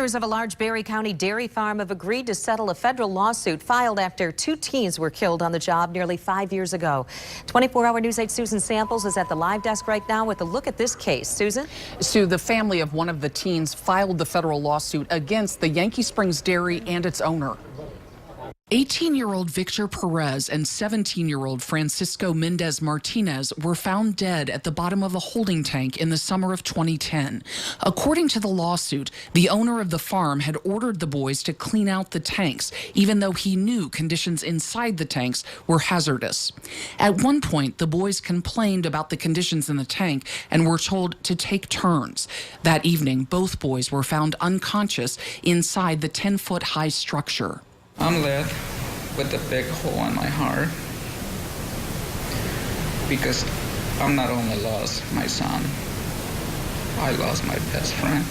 Owners of a large Barry County dairy farm have agreed to settle a federal lawsuit filed after 2 teens were killed on the job nearly 5 years ago. 24-hour News 8's Susan Samples is at the live desk right now with a look at this case. Susan? Sue, the family of one of the teens filed the federal lawsuit against the Yankee Springs Dairy and its owner. 18-year-old Victor Perez and 17-year-old Francisco Mendez Martinez were found dead at the bottom of a holding tank in the summer of 2010. According to the lawsuit, the owner of the farm had ordered the boys to clean out the tanks, even though he knew conditions inside the tanks were hazardous. At one point, the boys complained about the conditions in the tank and were told to take turns. That evening, both boys were found unconscious inside the 10-foot-high structure. I'm left with a big hole in my heart because I'm not only lost my son, I lost my best friend.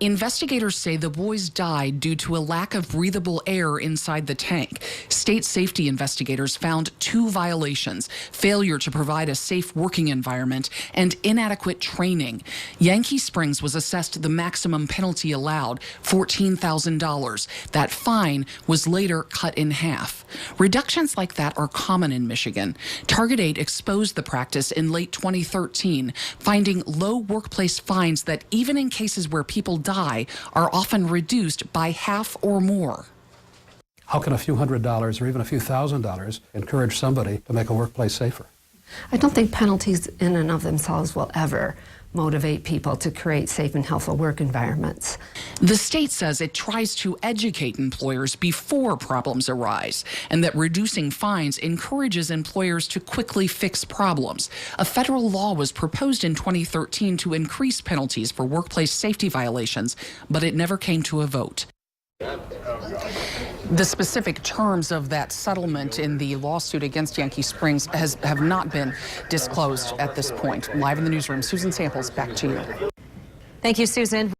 Investigators say the boys died due to a lack of breathable air inside the tank. State safety investigators found 2 violations: failure to provide a safe working environment and inadequate training. Yankee Springs was assessed the maximum penalty allowed, $14,000. That fine was later cut in half. Reductions like that are common in Michigan. Target 8 exposed the practice in late 2013, finding low workplace fines that, even in cases where people die, are often reduced by half or more. How can a few $100s or even a few $1,000s encourage somebody to make a workplace safer? I don't think penalties in and of themselves will ever motivate people to create safe and healthful work environments. The state says it tries to educate employers before problems arise, and that reducing fines encourages employers to quickly fix problems. A federal law was proposed in 2013 to increase penalties for workplace safety violations, but it never came to a vote. The specific terms of that settlement in the lawsuit against Yankee Springs have not been disclosed at this point. Live in the newsroom, Susan Samples, back to you. Thank you, Susan.